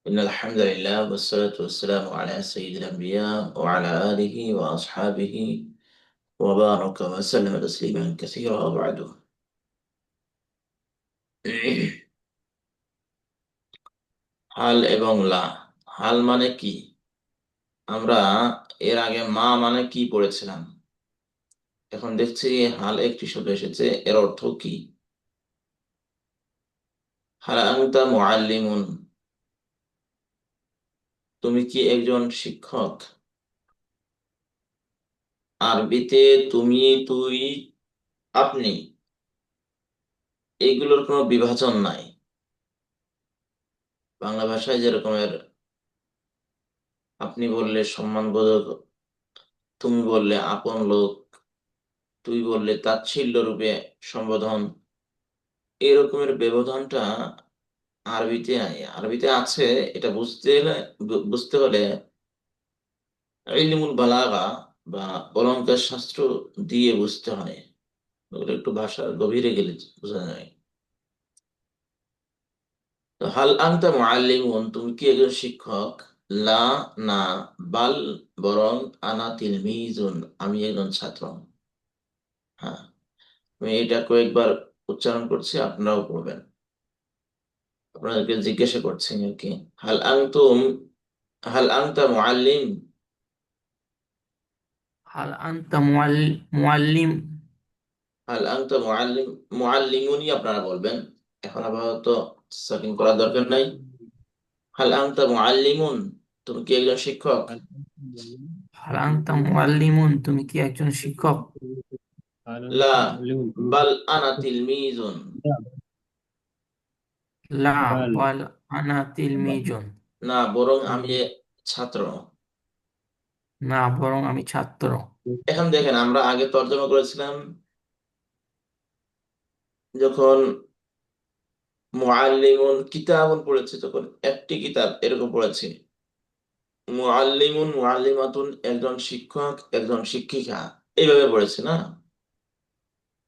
إن الحمد لله والصلاة والسلام على سيد الأنبياء وعلى آله وأصحابه وبارك وسلم تسليما كثيرا وبعد হাল এবং লা। হাল মানে কি? আমরা এর আগে মা মানে কি পড়েছিলাম। এখন দেখছি হাল একটি শব্দ এসেছে, এর অর্থ কি? হাল আনতা মুআল্লিমুন, তুমি কি একজন শিক্ষক? আরবিতে তুমি, তুই, আপনি এগুলোর কোনো বিভাজন নাই। বাংলা ভাষায় যেরকমের আপনি বললে সম্মানবোধক, তুমি বললে আপন লোক, তুই বললে তাচ্ছিল্য রূপে সম্বোধন, এরকমের ব্যবধানটা আরবিতে নাই। আরবিতে আছে, এটা বুঝতে হলে ইলমুল বালাগা বা অলংকার শাস্ত্র দিয়ে বুঝতে হয়। ওগুলো একটু ভাষার গভীরে গেলে বোঝা যায়। তো হাল আনতা মুআল্লিমুন, তুমি কি একজন শিক্ষক? লা, না, বাল, বরং, আনা তিলমিজুন, আমি একজন ছাত্র। হ্যাঁ, আমি এটা কয়েকবার উচ্চারণ করছি, আপনারাও করবেন। আপনাদেরকে জিজ্ঞাসা করছি আর কি। হাল আনতুম, হাল আনতা মুআল্লিম, হাল আনতা মুআল্লিম। হাল আনতা মুআল্লিম, মুআল্লিমুনি আপনারা বলবেন। এখন আপাতত সেটিং করার দরকার নাই। হাল আনতা মুআল্লিমুন, তুমি কি একজন শিক্ষক? হাল আনতা মুআল্লিমুন, তুমি কি একজন শিক্ষক? লা, বাল আনা তিলমিজুন, লা, বাল আনা তিলমিজুন। না বরং আমি ছাত্র। না, বরং আমি ছাত্র। এখন দেখেন, আমরা আগে তর্জমা করেছিলাম যখন মুআল্লিমুন কিতাবুন পড়েছি, তখন একটি কিতাব এরকম পড়েছি। মুআল্লিমুন মুআল্লিমাতুন, একজন শিক্ষক একজন শিক্ষিকা, এইভাবে পড়েছে না।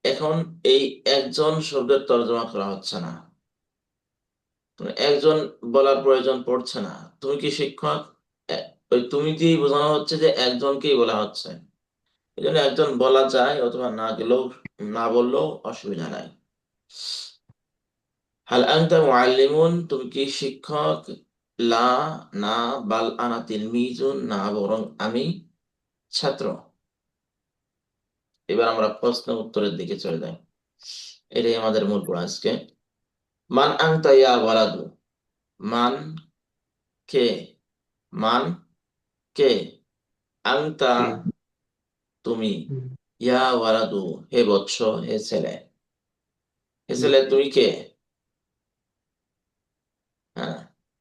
এখন এই একজন শব্দের তর্জমা করা হচ্ছে না, মানে একজন বলার প্রয়োজন পড়ছে না। তুমি কি শিক্ষক? ওই তুমি দিয়েই বোঝানো হচ্ছে যে একজনকেই বলা হচ্ছে। এই জন্য একজন বলা যায়, অথবা না গেলেও, না বললেও অসুবিধা নাই। হাল আনতা মুআল্লিমুন, তুমি কি শিক্ষক? লা, না, বাল আনা তিলমিজুন, না বরং আমি ছাত্র। এবার আমরা প্রশ্ন উত্তরের দিকে চলে যাই। এটাই আমাদের মূল পড়া আজকে। মান আনতা ইয়া ওয়ালাদু, মান কে, মান কে, আনতা কে? তুমি, ইয়া ওয়ালাদু হে বৎস, হে ছেলে। হে ছেলে তুমি কে? হ্যাঁ,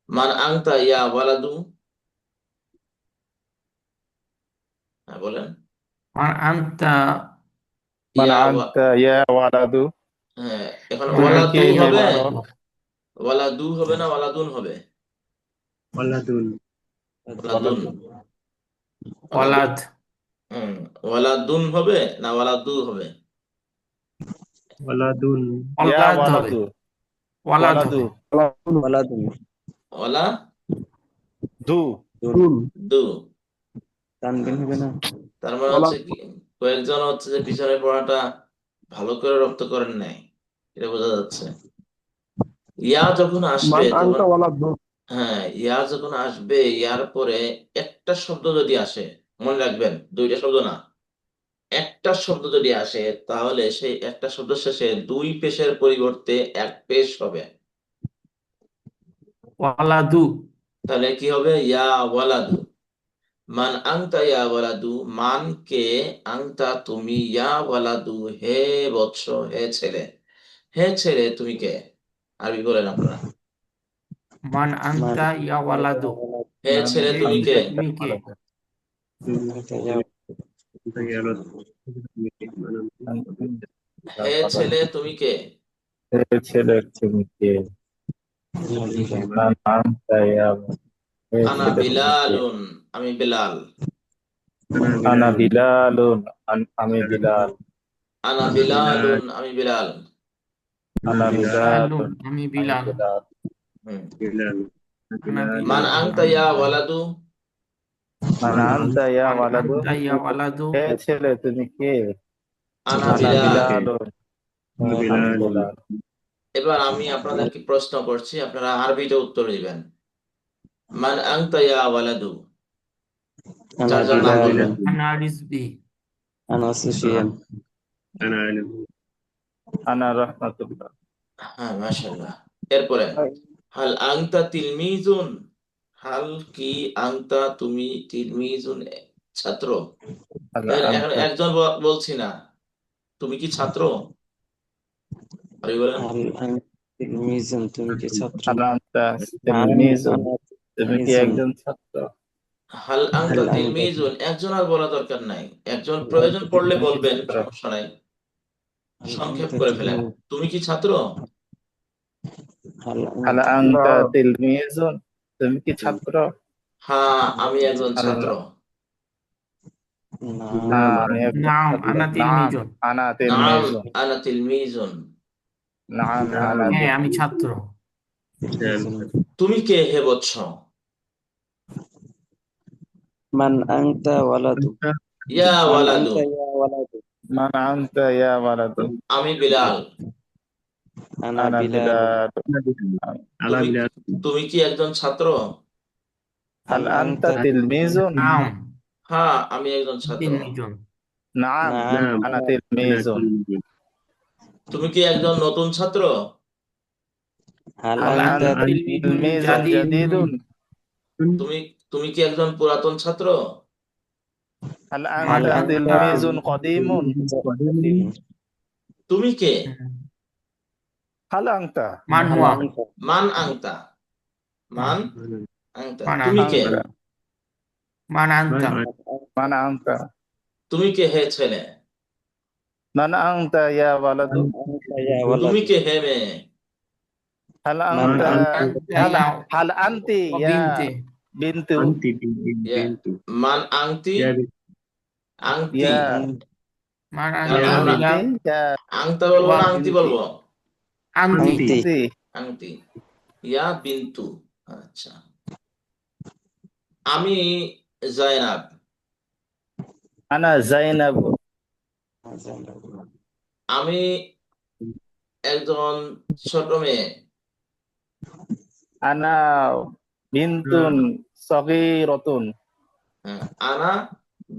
মান আনতা ইয়া ওয়ালাদু, হ্যাঁ বলেন। মান আনতা, মান ইয়া আনতা ইয়া ওয়ালাদু, হ্যাঁ, এখন মান তুমি কে আনতা ওয়ালাদু ইয়া হে হবে, বৎস? ওয়ালাদু। ওয়ালাদু হবে না ওয়ালাদুন হবে? ওয়ালাদুন ওয়ালাদুন, ওয়ালাদু। ওয়ালাদুন। ওয়ালাদ। হম, ওয়ালাদুন হবে না ওয়ালাদু হবে? ওয়ালাদুন ইয়া ওয়ালাদ হবে। ওয়ালাদু, ওয়ালাদ ওয়ালাদু, হবে। ওয়ালাদুন ওয়ালা দু, দুন দু। তানবিন হবে না। তার মানে হচ্ছে ওয়ালাদু। কি, কয়েকজন হচ্ছে যে পিছনের পড়াটা ভালো করে রপ্ত করেন নাই, এটা বোঝা যাচ্ছে। ইয়া যখন আসবে মান তখন, আনতা ওয়ালাদু। হ্যাঁ ইয়া যখন আসবে, ইয়ার পরে একটা শব্দ যদি আসে, মনে রাখবেন দুইটা শব্দ না, একটা শব্দ যদি আসে, তাহলে সেই একটা শব্দ শেষে দুই পেশের পরিবর্তে এক পেশ হবে। ওয়ালাদু। তাহলে কি হবে? ইয়া ওয়ালাদু। মান আংতা ইয়া ওয়ালাদু, মান কে, আংতা তুমি, ইয়া ওয়ালাদু হে বৎস, হে ছেলে। হে ছেলে তুমি কে? আরবি বলেন আপনারা। মান মান আনতা ইয়া ওয়ালাদু, হে মান ছেলে হে তুমি কে? ছেলে আনতা ইয়া তুমি কে? ওয়ালাদু, হে ছেলে তুমি কে? হে ছেলে তুমি কে? মান আনতা ইয়া ওয়ালাদু, হে আনা ছেলে তুমি কে? বিলালুন, আমি বিলাল। আনা বিলালুন, আমি বিলাল। আনা বিলালুন, আমি বিলাল। আনা বিলালুন, বিলালুন, আমি আমি বিলাল। বিলাল। হুম। বিলাল আনা মান বিলাল আনতা ইয়া ওয়ালাদু, মান আনতা ইয়া মান ওয়ালাদু, আনতা ইয়া ওয়ালাদু, হে ছেলে তুমি কে? আনা আনা বিলাল। বিলালুন, আমি বিলাল। এবার আমি আপনাদেরকে প্রশ্ন করছি, আপনারা আরবিতে উত্তর দিবেন। মান আনতা ইয়া ওয়ালাদু, أنا যার যার নাম بلال বলবেন। আনা রিজবি, أنا سفيان আনা রাহমাতুল্লাহ। হ্যাঁ, মাশাআল্লাহ। এরপরে হাল আনতা তিলমিজুন, হাল কি আনতা তুমি তিলমিজুন ছাত্র। হাল এখন আনতা একজন বলছি না, তুমি কি ছাত্র? আরে বলেন। هل أنت تلميذ তুমি কি ছাত্র হাল আনতা নাম তিলমিজুন, أنا তুমি কি تلميذ একজন ছাত্র? হাল আনতা هل أنت তিলমিজুন, একজন আর বলা দরকার নাই, একজন প্রয়োজন পড়লে তুমি কি বলবেন, ছাত্র? সমস্যা নাই, هل সংক্ষেপ أنت করে ফেলেন। تلميذ তুমি কি ছাত্র? هل হাল أنت আনতা তিলমিজুন, তুমি কি ছাত্র? হ্যাঁ, আমি একজন ছাত্র। আল্লাহ, নাম হ্যাঁ আমি একজন নাম ছাত্র। আনা নাম তিলমিজুন, আনা নাম তিলমিজুন, আনা তিলমিজুন। নাম আনা হ্যাঁ আমি তিলমিজুন। ছাত্র। তুমি কে হে বৎস? من أنت ولد ইয়া من ওয়ালাদু, أنت يا ولد মান আনতা ইয়া ওয়ালাদু, আমি বিলাল। أنا আনা بلال বিলাল। তুমি তুমি কি একজন ছাত্র? হাল هل أنت আনতা তিলমিজুন, নাম হ্যাঁ, আমি একজন ছাত্র। তিলমিজুন, নাম نعم আনা أنا তিলমিজুন। তুমি কি একজন নতুন ছাত্র? هل হাল হাল أنت আনতা আনতা তিলমিজুন তিলমিজুন জাদিদুন, জাদিদুন, তুমি তুমি কি একজন পুরাতন ছাত্র? হাল হাল আনতা أنت আনতা তিলমিজুন কদিমুন, তুমি কে? হাল আনতা মান هل হুয়া, أنت মান আংতা, মান আংতা, মান তুমি কে? আনতা, মান আনতা, মান আনতা, তুমি কে হে ছেলে? মান আনতা ইয়া ওয়ালাদু, أنت يا তুমি ولد কে হে মেয়ে? হাল من আনতা, আনতা হাল ইয়া হাল আনতি ও ইয়া বিনতে, বিনতু, ইয়া, মান আংতি, আংতি। ইয়া মান এখন আনতা মান আমরা আনতি বিলাল ইয়া আংতা বলবো ওয়া না আংতি বিনতি, বলবো? আনতি, أنت আনতি। আংতি, ইয়া বিন্তু। আচ্ছা, আমি জায়নাব। আনা জাইনাব, আমি একজন ছোট মেয়ে। আনা বিনতুন সগীরাতুন, হ্যাঁ, আনা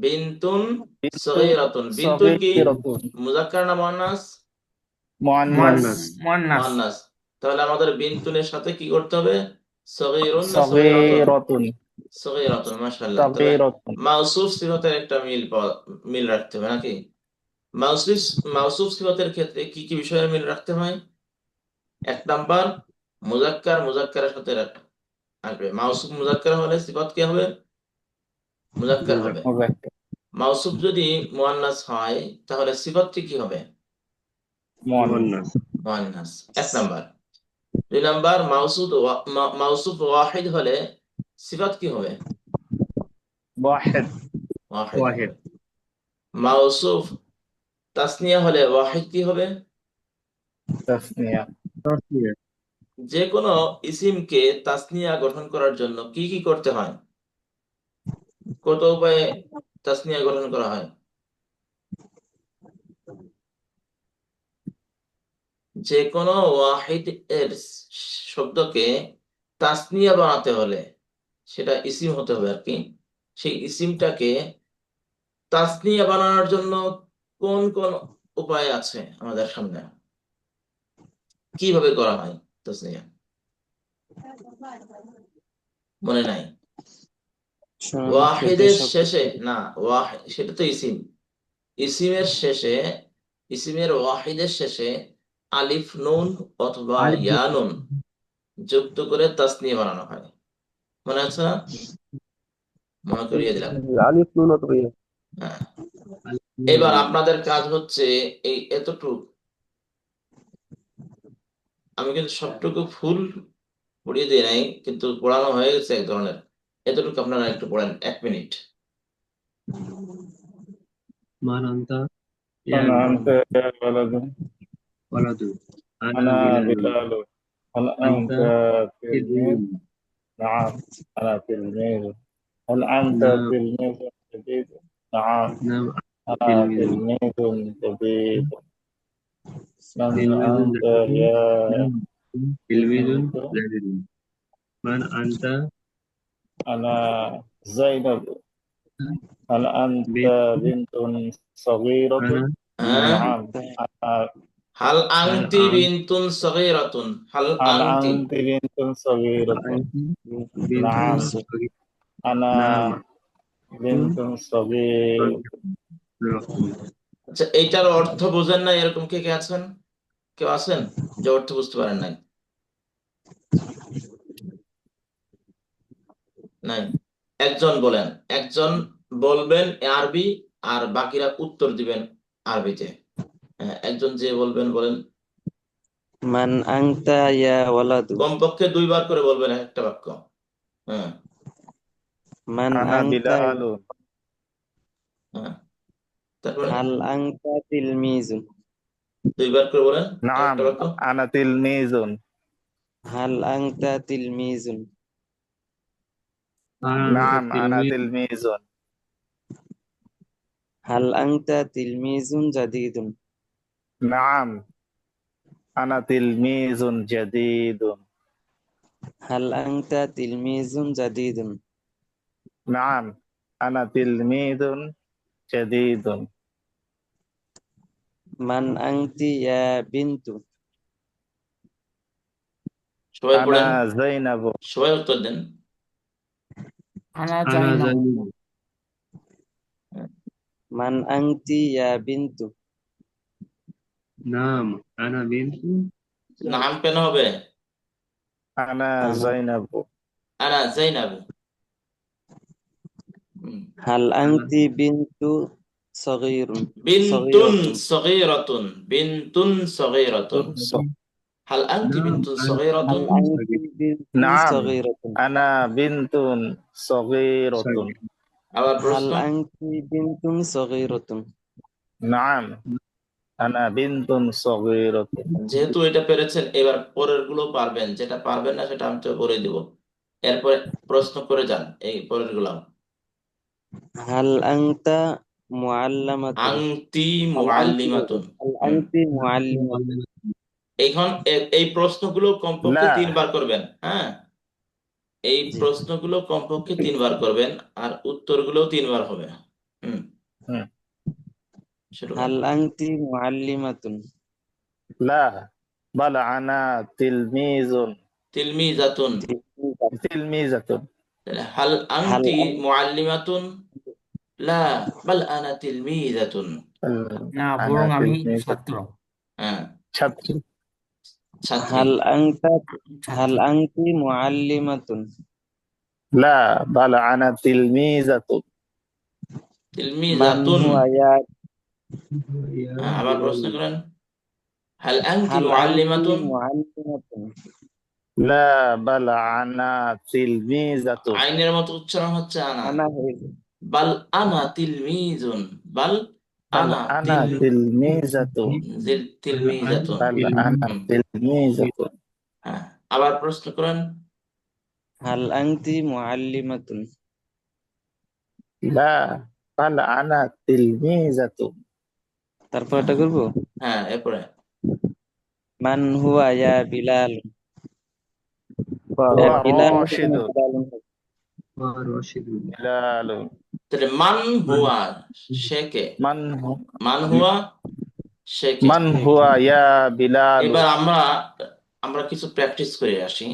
বিন্তুন বিনতুন সগীরাতুন। বিন্তুন কি সগীরাতুন, মুযাক্কার না মুয়ান্নাস? মুআন্নাস মুয়ান্নাস, মুয়ান্নাস। তাহলে আমাদের বিন্তুনের সাথে কি করতে হবে? সগীরুন না সগীরাতুন? সগীরাতুন, সগীরাতুন, মাশাআল্লাহ। তাহলে সগীরাতুন। মাউসুফ সিফাতের একটা মিল রাখতে হবে নাকি? মাউসুফ মাউসুফ সিফাতের ক্ষেত্রে কি কি বিষয়ে মিল রাখতে হয়? এক নাম্বার, মুযাক্কার মুযাক্কারের সাথে আসবে। মাউসুফ মুযাক্কার হলে সিফাত কি হবে? মুযাক্কার হবে। মুযাক্কার, মাউসুফ যদি মুয়ান্নাস হয় তাহলে সিফাতটি কি হবে? মুআন্নাস, মুয়ান্নাস। এক নাম্বার। দুই নাম্বার, মাউসুফ ওয়াহিদ হলে সিফাত কি হবে? ওয়াহিদ, ওয়াহিদ হবে। মাউসুফ তাসনিয়া হলে ওয়াহিদ কি হবে? তাসনিয়া, যে কোনো ইসিমকে তাসনিয়া গঠন করার জন্য কি কি করতে হয়? কত উপায়ে তাসনিয়া গঠন করা হয়? যে কোনো ওয়াহিদ এর শব্দকে তাসনিয়া বানাতে হলে, সেটা ইসিম হতে হবে আর কি, সেই ইসিমটাকে তাসনিয়া বানানোর জন্য কোন কোন উপায় আছে আমাদের সামনে? কিভাবে করা হয় তাসনিয়া? মনে নাই? ওয়াহিদের শেষে না, সেটা তো ইসিম। ইসিমের শেষে, ইসিমের ওয়াহিদের শেষে আলিফ নুন অথবা ইয়া নুন যুক্ত করে তাসনিয়া বানানো হয়। মনে আছে না? মনে করিয়ে দিলাম। আলিফ নুন অথবা ইয়া। হ্যাঁ, এবার আপনাদের কাজ হচ্ছে এই এতটুক, আমি কিন্তু সবটুকু ফুল পড়িয়ে দিই নাই, কিন্তু পড়ানো হয়ে গেছে এক ধরনের। এতটুকু আপনারা একটু পড়েন 1 মিনিট। من أنت আনা يا আনতা ইয়া ওয়ালাদু, ولد আনা أنا بلال বিলালু, হাল أنت আনতা তিলমিজ, تلميذ نعم أنا تلميذ. هل أنت نعم تلميذ جديد؟ نعم نعم أنا تلميذ تلميذ جديد. من تلميذ أنت جديد يا تلميذ بنت؟ جديد من أنت أنا زينب. هل أنت بنت بنت صغيرة؟ أنا হ্যাঁ زينب نعم أنا. হাল هل আংতি أنت বিনতুন সগীরাতুন হাল هل আংতি أنت بنت هل صغيرة؟ أنت بنت نعم صغيرة أنا نعم بنت صغيرة. আচ্ছা এইটার অর্থ বোঝেন না এরকম কে কে আছেন কেউ আছেন যে অর্থ বুঝতে পারেন নাই নাই একজন বলেন একজন বলবেন আরবি আর বাকিরা উত্তর দিবেন আরবিতে হ্যাঁ, একজন যে বলবেন বলেন মান আনতা ইয়া ওয়ালাদু। কমপক্ষে দুইবার করে বলবেন একটা বাক্য হ্যাঁ মান أنا আনতা بلال. হ্যাঁ তারপরে হাল আনতা তিলমিজুন। দুইবার করে বলেন نعم একটা বাক্য أنا تلميذ. হাল আনতা তিলমিজুন। نعم أنا تلميذ تلميذ. হাল আনতা তিলমিজুন জাদিদুন। نعم أنا تلميذ جديد. হাল আনতা তিলমিজুন জাদিদুন। نعم أنا تلميذ جديد. মান আনতি ইয়া বিনতু। সবাই পড়েন أنا زينب. সবাই উত্তর দেন আনা أنا জাইনাব زينب মান আনতি ইয়া বিনতু। نعم أنا بنت নাম কেন হবে أنا আনা زينب. আনা জাইনাব হাল أنا আনতি বিনতু সগীরুন বিনতুন সগীরাতুন। সগীরাতুন বিনতুন সগীরাতুন হাল আনতি نعم বিনতুন أنا সগীরাতুন হাল আনতি বিনতুন نعم সগীরাতুন। أنا بنت صغيرة. صغير আবার হাল প্রশ্ন আনতি বিনতুন সগীরাতুন। نعم أنا بنت صغيرة. যেহেতু এটা পেরেছেন এবার পরের গুলো পারবেন যেটা পারবেন না সেটা আমি তো বলে দিব এরপরে প্রশ্ন করে যান এই পরের গুলো হাল আনতা মুআল্লামাতুন। আংতি হাল আনতি মুআল্লিমাতুন হাল হুম। আনতি মুআল্লিমাতুন। এখন এই প্রশ্নগুলো কমপক্ষে لا. 3 বার করবেন হ্যাঁ এই জি। প্রশ্নগুলো কমপক্ষে 3 বার করবেন আর উত্তরগুলো 3 বার হবে হুম হুম। শুরু হাল করেন আনতি মুআল্লিমাতুন। لا بل أنا تلميذ. তিলমিজাতুন تلميذة. হাল হাল আনতি মুআল্লিমাতুন লা বাল আনা তিলমিজাতুন না أنا বরং আমি تلميذة. ছাত্র হ্যাঁ ছাত্রী। ছাত্রী হাল আনতা হাল ছাত্রী আনতি মুআল্লিমাতুন। لا بل أنا تلميذة. মান তিলমিজাতুন হুয়া ইয়া يا হ্যাঁ, আবার প্রশ্ন بلال করেন হাল আনতি হাল আনতি মুআল্লিমাতুন মুআল্লিমাতুন। لا بل أنا تلميذة. আইনের মতো উচ্চারণ হচ্ছে আনা আনা হইল বাল আনা তিলমিজুন বাল بل আনা أنا تلميذة. তিলমিজাতুন بل أنا হুম, تلميذة. হ্যাঁ আবার প্রশ্ন করেন হাল আনতি মুআল্লিমাতুন। لا بل أنا تلميذة. তারপর এটা করব হ্যাঁ এরপরে মান হুয়া ইয়া বিলাল। هو বিলাল راشد. وراشد بلال. তাহলে মান من হুয়া সে কে من هو মান হুয়া সে কে من هو يا بلال؟ এবার আমরা আমরা কিছু প্র্যাকটিস করে আসি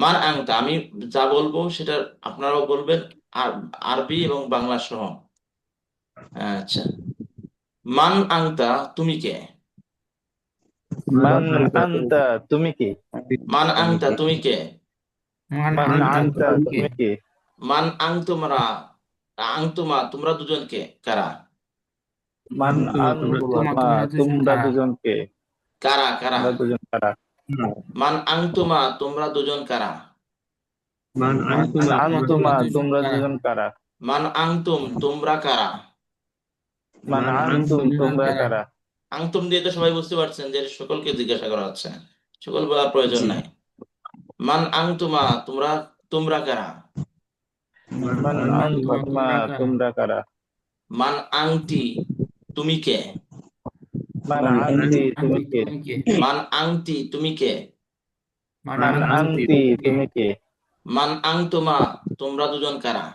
মান আংতা আমি যা বলবো সেটা আপনারাও বলবেন আর আরবি এবং বাংলা সহ আচ্ছা মান আংতা তুমি কে من أنت تمكي؟ মান আংতা তুমি কে মান من আনতা أنت তুমি কে تمكي؟ মান আংতুমরা আংতুমা তোমরা দুজন কে কারা من أنتما তোমরা أنتما দুজন তোমরা কারা দুজন কে? কারা কারা তোমরা দুজন কারা? মান আংতুমা তোমরা দুজন কারা من মান أنتما আনতুমা মান তোমরা আনতুমা দুজন তোমরা কারা দুজন কারা? মান আংতুম তোমরা কারা মান من আনতুম أنتم তোমরা কারা কারা? আংতুম দিয়ে তো সবাই বুঝতে পারছেন যে সকলকে জিজ্ঞাসা করা হচ্ছে সকল বলার প্রয়োজন জি। নাই মান আংতুমা তোমরা তোমরা কারা? Man মান মান antum আনতুমা তোমরা কারা? তোমরা কারা? মান আংটি, তুমি কে? মান মান আনতি তুমি আন্টি কে? তুমি কে? মান আংটি, তুমি কে? মান মান Man আন্টি anti আনতি তুমি কে? তুমি কে? মান আংতুমা, তোমরা দুজন কারা?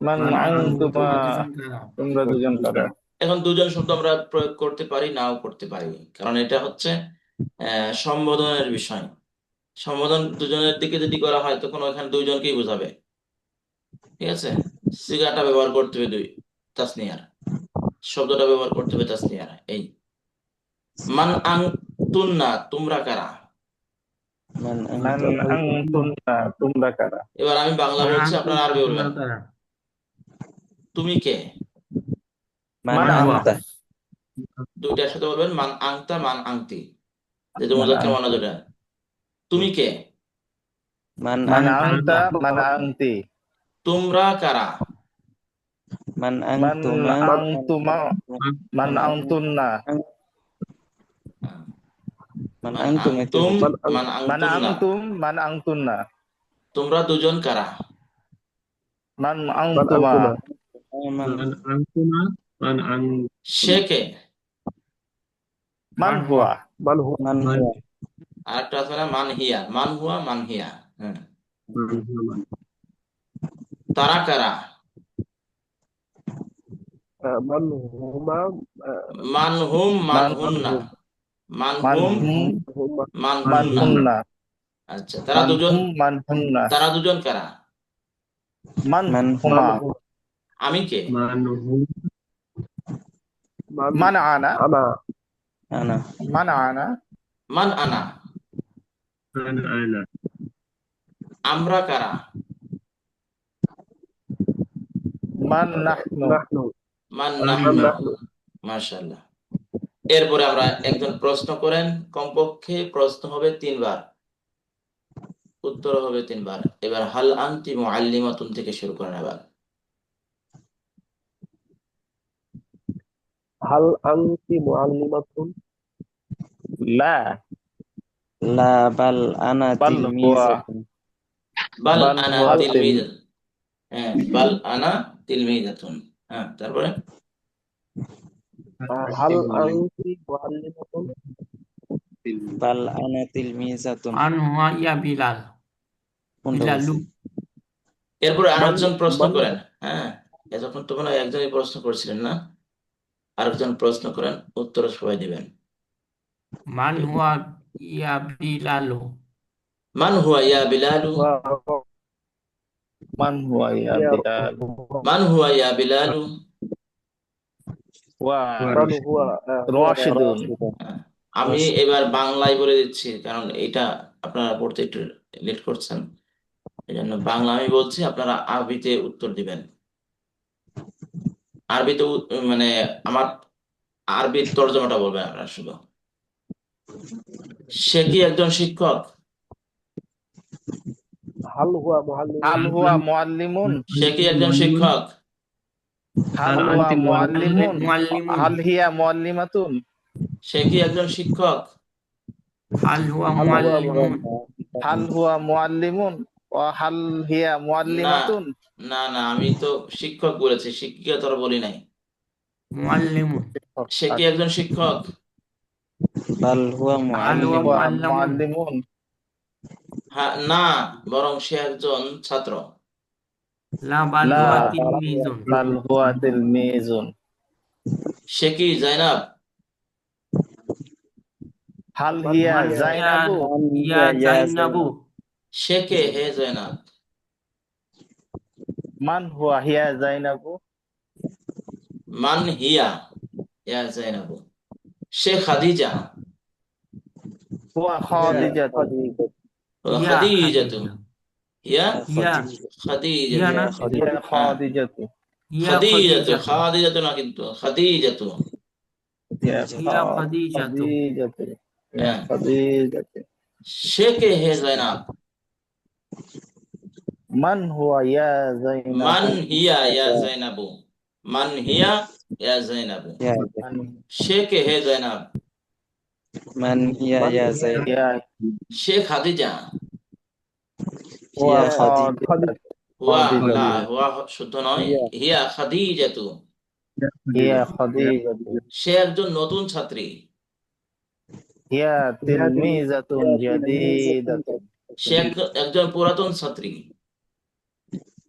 মান Man মান antum আনতুমা তোমরা দুজন কারা? তোমরা দুজন কারা? এখন দুজন শব্দ আমরা প্রয়োগ করতে পারি, নাও করতে পারি, কারণ এটা হচ্ছে সম্বোধনের বিষয়। সম্বোধন দুজনের দিকে যদি করা হয় তখন ওখানে দুইজনকেই বোঝাবে, ঠিক আছে। সিগাটা ব্যবহার করতে হবে দুই, তাসনিয়ার, শব্দটা ব্যবহার করতে হবে তাসনিয়ার। এই মান আং তুন্না, তোমরা কারা? মান মান আনতুম আনতুমা তোমরা কারা? এবার আমি বাংলা মান বলছি, আন্টি আপনারা আরবি তোমরা বলবেন। কারা? তুমি কে? মান মান হুয়া। আনতা দুইটা একসাথে বলবেন, মান আংতা মান আংতি, যেটা মান মুজাক্কার আনতা মুয়ান্নাস দুইটা। তুমি কে? মান মান আনতা আনতা মান আনতি তোমরা কারা? মান মান আনতুমা আনতুমা মান মান আনতুন্না মান মান আনতুম একটু আংতুম মান মান আংতুন্না, আনতুম মান আনতুন্না তোমরা দুজন কারা? মান আনতুমা মান Man antuma Man সে antuma কে? মান মান হুয়া। হুয়া Man huwa মান Man হুয়া আর একটা আছে না, মান হিয়া, মান হুয়া মান হিয়া। হ্যাঁ, Man huwa তারা কারা? Man huma মান হুম মান মান হুন্না, মান মান হুম হুম huma মান মান হুন্না। হুন্না আচ্ছা, তারা মান দুজন, হুম মান হুন্না তারা দুজন কারা? মান মান হুমা আমি কে? Man hum Man মান আনা ana আনা মান আনা মান আনা, Man ana আমরা কারা? মান নাহনু Nahnu মান Man নাহনু। nahnu মাশাআল্লাহ। এরপরে আমরা একজন প্রশ্ন করেন, কমপক্ষে প্রশ্ন হবে 3 বার, উত্তর হবে 3 বার। এবার হাল আনতি মুআল্লিমাতুন থেকে শুরু করেন এবার। Hal anti muallimatun লা লা বাল আনা বাল হুয়া তিলমিজাতুন বাল বাল আনা হুয়া তিলমিজাতুন। হ্যাঁ, বাল আনা তিলমিজাতুন। হ্যাঁ, তারপরে Hal anti muallimatun বাল আনা তিলমিজাতুন মান হুয়া ইয়া বিলাল। কোনটা বিলালু। বলছি এরপরে Man আরেকজন প্রশ্ন man করেন। হ্যাঁ, এতক্ষণ তো মনে হয় একজনই প্রশ্ন করছিলেন না, আরেকজন প্রশ্ন করেন, উত্তর সবাই দিবেন। মান হুয়া ইয়া বিলালু। মান হুয়া ইয়া বিলালু, huwa মান হুয়া ইয়া ya বিলাল মান হুয়া ইয়া বিলালু। ওয়া Man huwa রাশিদুন রাশিদুন হ্যাঁ, আমি এবার বাংলায় বলে দিচ্ছি, কারণ এটা আপনারা পড়তে একটু লেট করছেন, এই জন্য বাংলা আমি বলছি, আপনারা আরবিতে উত্তর দিবেন। আরবিতে মানে আমার আরবির তর্জমাটা বলবেন আপনারা শুধু। সে কি একজন শিক্ষক? Hal huwa muallimun হাল হুয়া মুআল্লিমুন সে কি একজন শিক্ষক? হাল Hal হুয়া anti muallimatun মুআল্লিমুন মুআল্লিমুন। হাল হিয়া মুআল্লিমাতুন সে কি একজন শিক্ষক? হাল হুয়া Hal huwa মুআল্লিমুন। হাল হুয়া মুআল্লিমুন ওয়া হাল হিয়া না, মুআল্লিমাতুন না, না, আমি তো শিক্ষক বলেছি, শিক্ষিকা তোরা বলি নাই। মুআল্লিমুন। সে কি একজন শিক্ষক? বাল হুয়া হাল হুয়া হুয়া মুআল্লিমুন মুআল্লামুন। মুআল্লিমুন হ্যাঁ, না, বরং সে একজন ছাত্র। লা বাল লা হুয়া লা তিলমিজুন। বাল হুয়া তিলমিজুন সে কি জাইনাব? হাল Man হিয়া মান hiya হিয়া জাইনাবু মান ইয়া হিয়া ইয়া জাইনাবু। যায়নাব সে কে হে জাইনাব? মান হুয়া হিয়া জাইনাবু মান হিয়া ইয়া জাইনাবু। সে খাদিজা। হুয়া hiya খাদিজাতু Khadijah ইয়া খাদিজাতু। খাদিজা। হিয়া ইয়া ইয়া খাদিজাতু। না, হিয়া হ্যাঁ, খাদিজাতু ইয়া খাদিজাতু, খাদিজাতু। খাদিজাতু না কিন্তু, খাদিজাতু। হিয়া ইয়া খাদিজাতু। খাদিজাতু হিয়া হ্যাঁ, খাদিজাতু সে কে হে জাইনাব? মান হুয়া ইয়া মান জাইনাবু হিয়া ইয়া জাইনাবু। মান হিয়া ইয়া জাইনাবু। ইয়া মান সে কে হে জাইনাব? মান হিয়া Man ইয়া hiya যায়নাব হিয়া সে খাদিজা। হুয়া হিয়া খাদিজা খাদিজা হুয়া লা খাদিজাতু হুয়া শুদ্ধ নয়, হিয়া হিয়া খাদিজাতু। হিয়া খাদিজাতু সে একজন নতুন ছাত্রী, হিয়া তিলমিজাতুন তিলমিজাতুন জাদীদাতুন সে একজন পুরাতন ছাত্রী,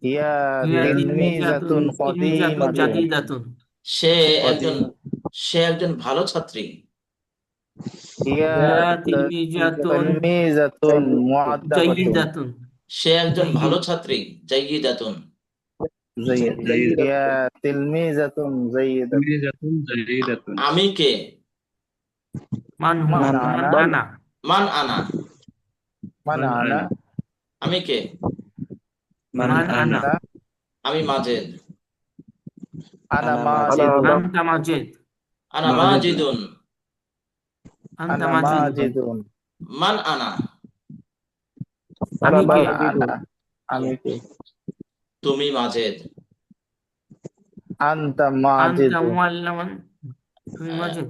হিয়া হিয়া তিলমিজাতুন তিলমিজাতুন তিলমিজাতুন কদিমাতুন জাদিদাতুন সে একজন কদিমা সে একজন ভালো ছাত্রী, হিয়া হিয়া তিলমিজাতুন তিলমিজাতুন মুআদ্দাবাতুন জাইয়িদাতুন সে একজন জাইয়িদ ভালো ছাত্রী, জাইয়িদাতুন। জাইয়িদ জাইয়িদা হিয়া তিলমিজাতুন জাইয়িদাতুন আমি কে? মান হুয়া মান মান আনা আনা মান আনা, মান আনা আমি কে? মান মান আনা আনা আনা আমি মাজেদ, আনা আনা মাজিদুন মাজিদুন আনতা মাজিদ আনা মাজিদুন। আনতা আনা মাজিদ মাজিদুন মান আনা, আনা আমি কে? মান মাজিদুন আনা আমি কে তুমি মাজেদ। আনতা আনতা মাজিদুন মুআল্লামান তুমি আহ, মাজিদ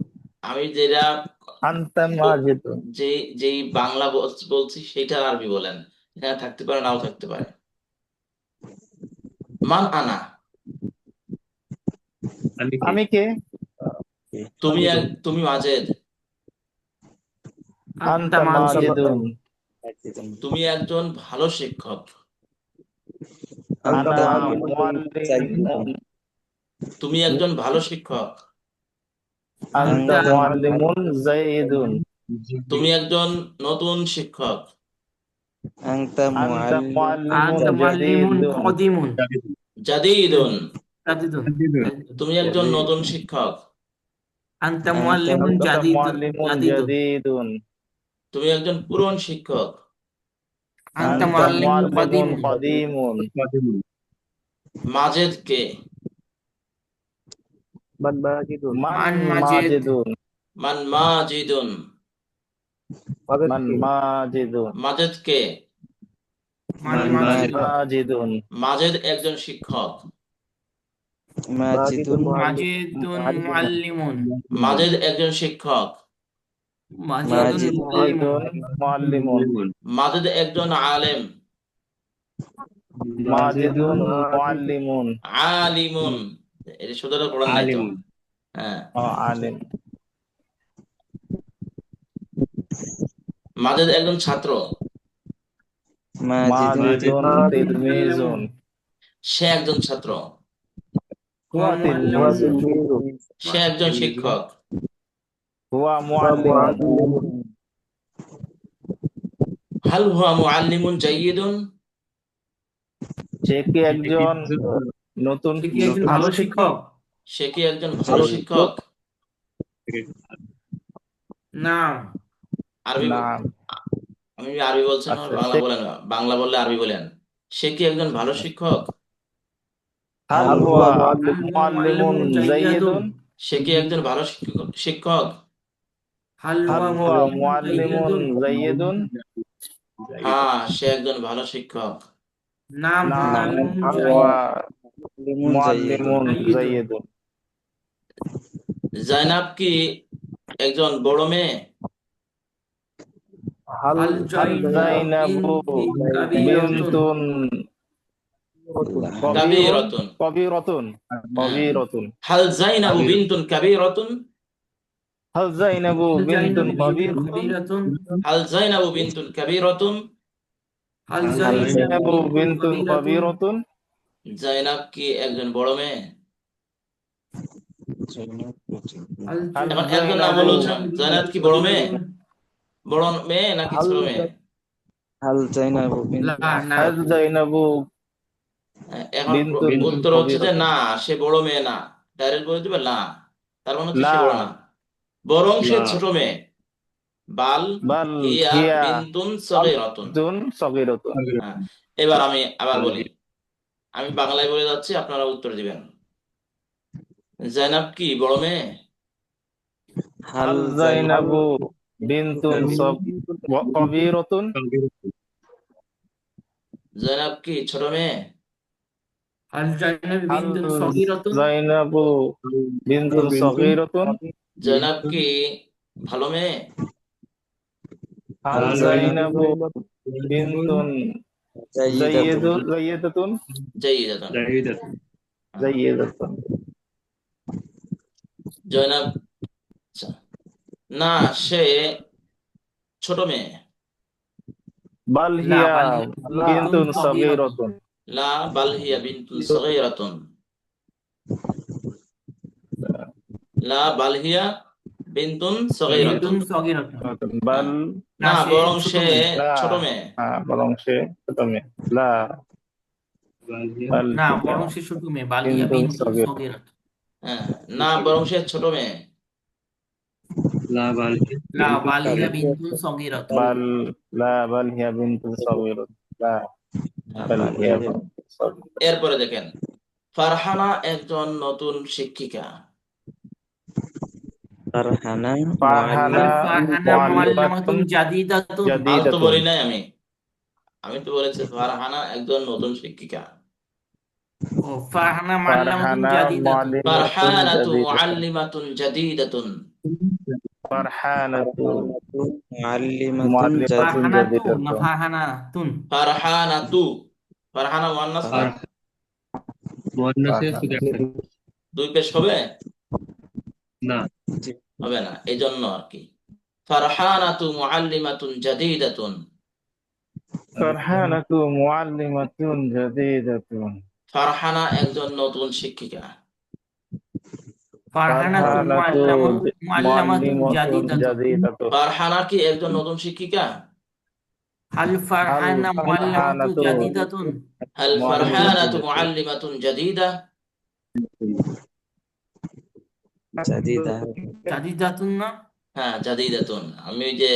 আমি যেটা আনতা ব- মাজিদুন যে যেই বাংলা বলছি সেটা আরবি বলেন, এখানে থাকতে পারে নাও থাকতে পারে। মান আনা, আমি কে তুমি মাজেদ, আনতা আনতা মাজিদ মাজিদুন মাজিদুন তুমি একজন ভালো শিক্ষক, আনতা আনা আনতা মুআল্লিমুন জাইয়িদুন মুআল্লিমুন তুমি একজন ভালো শিক্ষক, আনতা আনতা আনতা মুআল্লিমুন জাইয়িদুন তুমি একজন নতুন শিক্ষক, আনতা আনতা মুআল্লিমুন মুআল্লিমুন আনতা মুআল্লিমুন জাদীদুন কদিমুন জাদিদুন, জাদিদুন তুমি একজন নতুন শিক্ষক, আনতা আনতা মুআল্লিমুন আনতা জাদিদুন মুআল্লিমুন জাদিদুন জাদীদুন তুমি একজন পুরন শিক্ষক, আনতা আনতা মুআল্লিমুন মুআল্লিমুন কদিমুন কদিমুন মাজেদ কে? মান মাজিদুন মান মান মাজিদ মাজিদুন মান মাজিদুন, মাজেদ মান কে? মাজিদুন মাজেদ কে? মান মান মান মাজিদ মাজিদুন মাজেদ একজন শিক্ষক, মাজিদুন মাজিদুন মাজিদুন মুআল্লিমুন মুআল্লিমুন মাজেদ একজন শিক্ষক, মাজিদুন মাজিদুন মুআল্লিমুন মাজিদুন মুআল্লিমুন মাজেদ একজন আলেম, মাজিদুন মাজিদুন মুআল্লিমুন আলিমুন। এটা শুধুটা পড়েন নাই তো? হ্যাঁ, আলিম মাজেদ একজন ছাত্র, মাজিদুন মাজিদুন মুআল্লিমুন তিলমিজুন সে একজন ছাত্র, হুয়া হুয়া হুয়া মুআল্লিমুন তিলমিজুন তিলমিজুন সে একজন শিক্ষক, হুয়া হুয়া মুআল্লিমুন মুআল্লিমুন হাল হুয়া মুআল্লিমুন জাইয়িদুন, সে কি একজন নতুন সে কি একজন ভালো ভালো শিক্ষক শিক্ষক? সে কি একজন ভালো শিক্ষক? না আরবি না আমি আরবি বলছেন আর আচ্ছা বাংলা বলেন, বাংলা বললে আরবি বলেন। সে কি একজন ভালো শিক্ষক? হাল হাল হুয়া হুয়া হাল হুয়া মুআল্লিমুন মুআল্লিমুন জাইয়্যিদুন জাইয়িদুন সে কি একজন ভালো শিক্ষক? হাল হাল হুয়া হুয়া মুআল্লিমুন মুআল্লিমুন জাইয়্যিদুন জাইয়িদুন হ্যাঁ, সে একজন ভালো শিক্ষক। নাম না হুয়া নাম মুআল্লিমুন হুয়া মুআল্লিমুন জাইয়িদুন মুআল্লিমুন জাইয়্যিদুন জাইয়িদুন জাইনাব কি একজন বড় মেয়ে? হাল হাল হাল জাইনাবু জাইনাবু বিনতুন কাবীরাতুন বিনতুন কবিরুন কাবীরাতুন। কবিরতুন হ্যাঁ, কবিরতুন হাল জাইনাবু বিনতুন কাবীরাতুন, হাল জাইনাবু হাল বিনতুন জাইনাবু বিনতুন কবিরতুন কাবীরাতুন হাল জাইনাবু বিনতুন কাবীরাতুন। হাল হাল জাইনাবু জাইনাবু জাইনাবু বিনতুন বিনতুন কাবীরাতুন কবিরতুন জাইনাব কি একজন বড় মেয়ে? হাল হাল এখন একজন নাম জাইনাবু বলছেন, জাইনাবু জাইনাব বিনতুন কি বড় মেয়ে? কাবীরাতুন বড় মেয়ে নাকি হাল ছোট মেয়ে? হাল জাইনাবু লা বিনতুন না হাল জাইনাবু এখন বিনতুন উত্তর হচ্ছে যে কবিরতুন না, সে বড় মেয়ে না। ডাইরেক্ট বলে দিবে না, তার মানে হচ্ছে লা সে বড় না, বরং সে ছোট মেয়ে। বাল বাল হিয়া হিয়া বিনতুন সগীরাতুন। বিনতুন সগীরাতুন হ্যাঁ, এবার আমি আবার বলি, আমি বাংলায় বলে যাচ্ছি, আপনারা উত্তর দিবেন। জাইনাব কি বড় মেয়ে? হাল হাল জাইনাবু জাইনাবু বিনতুন কবিরতুন জাইনাব কি ছোট মেয়ে? হাল জাইনাবু হাল বিনতুন সগীরাতুন জাইনাবু বিনতুন সগীরাতুন জাইনাব কি ভালো মেয়ে? হাল হাল জাইনাবু জাইনাবু বিনতুন জাইয়িদাতুন জাইয়িদাতুন জাইয়িদাতুন। জাইয়িদাতুন জয়নাব, আচ্ছা, না সে ছোট মেয়ে। বাল লা হিয়া বাল বিনতুন বিনতুন সগীরাতুন। সগীরাতুন লা বাল হিয়া বিনতুন সগীরাতুন। লা বাল হিয়া বিনতুন সগীরাতুন। বিনতুন সগীরাতুন। বাল না না সে বরং ছোট সে মেয়ে। লা ছোট মেয়ে। বরং সে ছোট মেয়ে লা বাল না হিয়া বরং সে ছোট মেয়ে, বালিয়া বিনতুন বিনতুন সগীরাতুন সগীরাতুন। হ্যাঁ, না বরং সে ছোট মেয়ে। লা বালিয়া বিনতুন সগীরাতুন। বাল লা বাল হিয়া বিনতুন সগীরাতুন লা হ্যাঁ। বাল হিয়া বিনতুন সগীরাতুন। এরপরে দেখেন, ফারহানা একজন নতুন শিক্ষিকা। ফারহানা ফারহানা আল ফারহানা মুআল্লিমাতুন মুআল্লামাতুন জাদিদাতুন। আল তো জাদিদাতুন বলি নাই আমি, আমি তো বলেছি ফারহানা একজন নতুন শিক্ষিকা। ও ফারহানা মুআল্লামাতুন ফারহানা জাদিদাতুন। মুআল্লিমাতুন ফারহানাতু জাদিদাতুন মুআল্লিমাতুন জাদিদাতুন। ফারহানাতু মুআল্লিমাতুন মুআল্লিমাতুন ফারহানাতু না জাদিদাতুন ফারহানাতুন? ফারহানাতু, ফারহানা মুয়ান্নাস না, দুই পেশ হবে হবে না, এই জন্য আর কি। ফারহানাতু মুআল্লিমাতুন জাদিদাতুন। ফারহানাতু মুআল্লিমাতুন জাদিদাতুন ফারহানা একজন নতুন শিক্ষিকা। ফারহানাতু ফারহানাতু মুআল্লামাতুন মুআল্লিমাতুন জাদিদাতুন। জাদিদাতুন ফারহানা কি একজন নতুন শিক্ষিকা? হাল আল ফারহানা মুআল্লামাতুন ফারহানাতু জাদিদাতুন। হাল ফারহানাতু মুআল্লিমাতুন জাদিদা। জাদিদা জাদিদাতুন না? হ্যাঁ, জাদিদাতুন। আমি ওই যে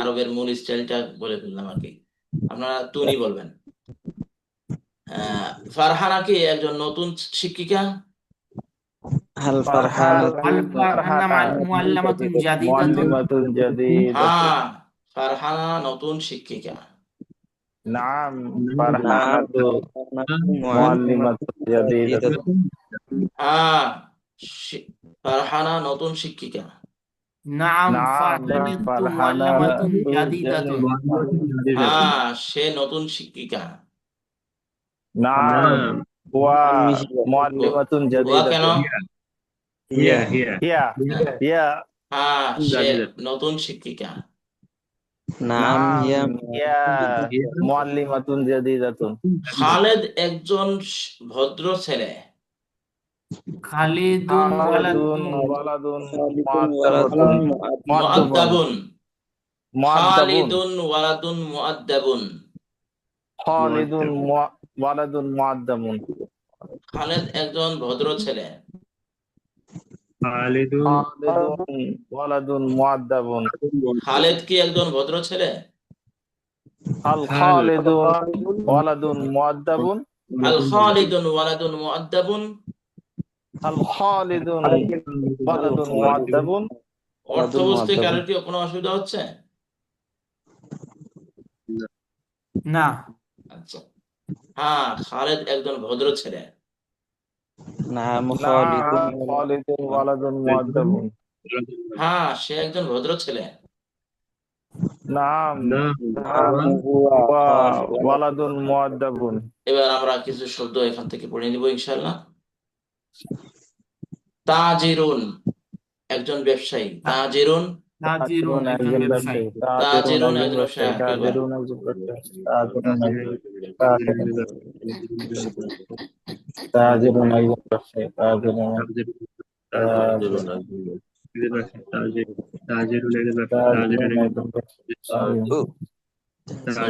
আরবের মূল স্টাইলটা বলে ফেললাম আর কি, আপনারা তুনি বলবেন। ফারহানা কি একজন নতুন শিক্ষিকা? হাল ফারহানা হাল ফারহানা মুআল্লামাতুন জাদিদাতুন। মুআল্লিমাতুন জাদিদাতুন হ্যাঁ, ফারহানা নতুন শিক্ষিকা। নাম নাম ফারহানাতু মুআল্লিমাতুন জাদিদাতুন হ্যাঁ, ফারহানা নতুন শিক্ষিকা। নাম নাম ফারহানাতু ফারহানাতু মুআল্লামাতুন জাদিদাতুন। হ্যাঁ, সে নতুন শিক্ষিকা। নাম ওয়া মুআল্লিমাতুন ওয়া কেন? জাদিদাতুন হিয়া হিয়া হ্যাঁ, সে নতুন শিক্ষিকা। নাম হিয়া হিয়া মুআল্লিমাতুন জাদিদাতুন খালেদ একজন ভদ্র ছেলে। খালিদুন খালিদুন ওয়ালাদুন ওয়ালাদুন মুআদ্দাবুন খালিদুন ওয়ালাদুন মুআদ্দাবুন। খালিদুন ওয়ালাদুন মুআদ্দাবুন খালেদ একজন ভদ্র ছেলে। খালিদুন ওয়ালাদুন মুআদ্দাবুন খালেদ কি একজন ভদ্র ছেলে? আল খালিদুন ওয়ালাদুন মুআদ্দাবুন আল খালিদুন ওয়ালাদুন মুআদ্দাবুন। আল খালিদুন ওয়ালাদুন মুআদ্দাবুন অর্থ বুঝতে কারোর কি কোনো অসুবিধা হচ্ছে? না। আচ্ছা, হ্যাঁ, খালেদ একজন ভদ্র ছেলে। নাম খালিদুন ওয়ালাদুন মুআদ্দাবুন হ্যাঁ, সে একজন ভদ্র ছেলে। নাম ওয়ালাদুন মুআদ্দাবুন। এবার আমরা কিছু শব্দ এখান থেকে পড়ে নিব ইনশাআল্লাহ। তাজিরুন একজন ব্যবসায়ী। তাজিরুন তাজিরুন একজন ব্যবসায়ী। তাজিরুন একজন ব্যবসায়ী। তাজিরুন একজন ব্যবসায়ী। তাজিরুন একজন ব্যবসায়ী।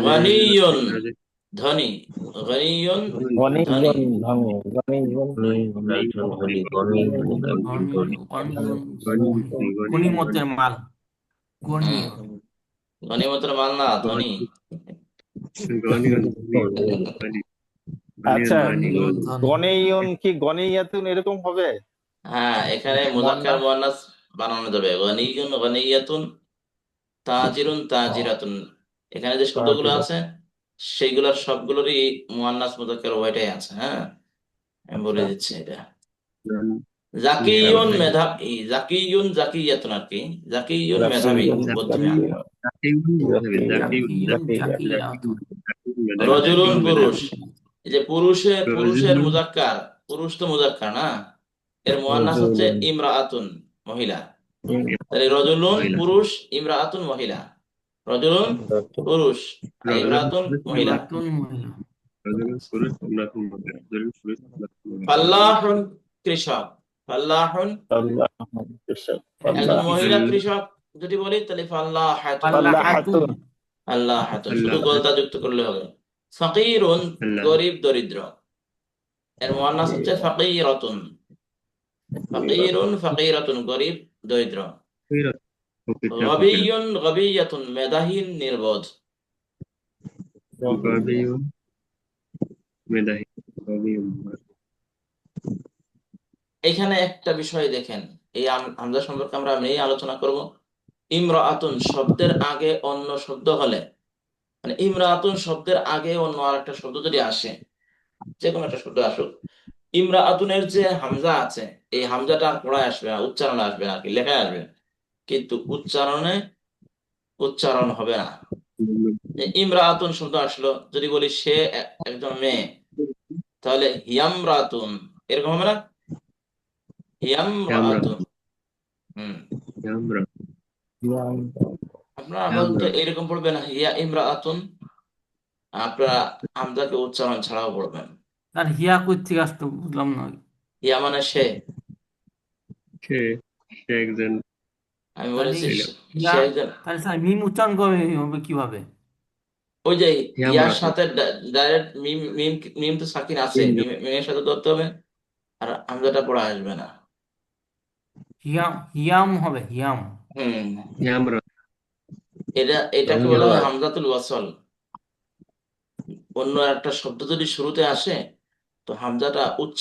গনিয়ুন ধনী। গনিয়ুন ধনী। গনিমতের মাল। গনিয়ুন গনিমতের মাল না, ধনী। আচ্ছা, গনিয়ুন ধনী। গনিয়ুন কি গনিয়াতুন এরকম হবে? হ্যাঁ, এখানে মুযাক্কার মুআন্নাস বানানো যাবে। গনিয়ুন গনিয়াতুন, তাজিরুন তাজিরাতুন। এখানে যে শব্দগুলো আছে সেইগুলোর সবগুলোরই মুআন্নাস মুযাক্কার উভয়টাই আছে। হ্যাঁ, আমি বলে দিচ্ছি এটা। জাকিয়ুন মেধাবী। জাকিয়ুন জাকিয়াতুন আর কি। জাকিয়ুন মেধাবী বুদ্ধিমান। জাকিয়ুন জাকিয়াতুন। রজুলুন পুরুষ, মেদাহিন। এই যে পুরুষের মুজাক্কার, পুরুষ তো মুজাক্কার না, এর মুয়ান্নাস হচ্ছে রজুলুন ইমরাআতুন, মহিলা। তাহলে রজুলুন পুরুষ, ইমরাআতুন মহিলা। রজুলুন পুরুষ, আর ইমরাআতুন মহিলা। ইমরাতুন মহিলা। ফাল্লাহুন কৃষক, ফাল্লাহুন ফাল্লাহুন কৃষক একজন ফাল্লাহ মহিলা কৃষক যদি বলি তাহলে ফাল্লাহাতুন, ফাল্লাহাতুন। আল্লাহাতুন শুধু গলতা যুক্ত করলে হবে। ফাকিরুন গরিব দরিদ্র, এর মুয়ান্নাস হচ্ছে ফাকিরাতুন, ফাকিরাতুন গরিব দরিদ্র। গবিয়ুন গবিয়াতুন মেধাহীন নির্বোধ। এখানে একটা বিষয় দেখেন, এই হামজা সম্পর্কে আমরা এই আলোচনা করব। ইমরাআতুন শব্দের আগে অন্য শব্দ হলে, মানে ইমরাআতুন শব্দের আগে অন্য আরেকটা শব্দ যদি আসে, যে কোনো একটা শব্দ আসুক, ইমরাআতুনের যে হামজা আছে, এই হামজাটা আর পড়ায় আসবে না, উচ্চারণে আসবে না, আর কি লেখায় আসবে, কিন্তু উচ্চারণ হবে না। ইমরাআতুন শব্দ আসলো, যদি বলি সে একজন মেয়ে, তাহলে হিয়ামরাতুন, এরকম হবে না, হিয়ামরাতুন। আপনারা আপাতত এরকম পড়বেন হিয়া ইমরাআতুন, আপনারা হামজাকে উচ্চারণ ছাড়াও পড়বেন। আর হিয়া কই থেকে আসতো বুঝলাম না। হিয়া মানে সে, আমি তাহলে বলেছি হিয়া, সে একজন, তাহলে স্যার মিম উচ্চারণ করে হবে কিভাবে? ওই যে ইয়ার সাথে ডাইরেক্ট মিম মিম মিম তো সাকিন আছে, মিমের সাথে ধরতে হবে, আর হামজাটা পড়া আসবে না। হিয়াম, হিয়াম হবে হিয়াম। এটাকে বলা হয় হামজাতুল ওয়াসল। অন্য একটা শব্দ যদি শুরুতে আসে, তো হামজাটা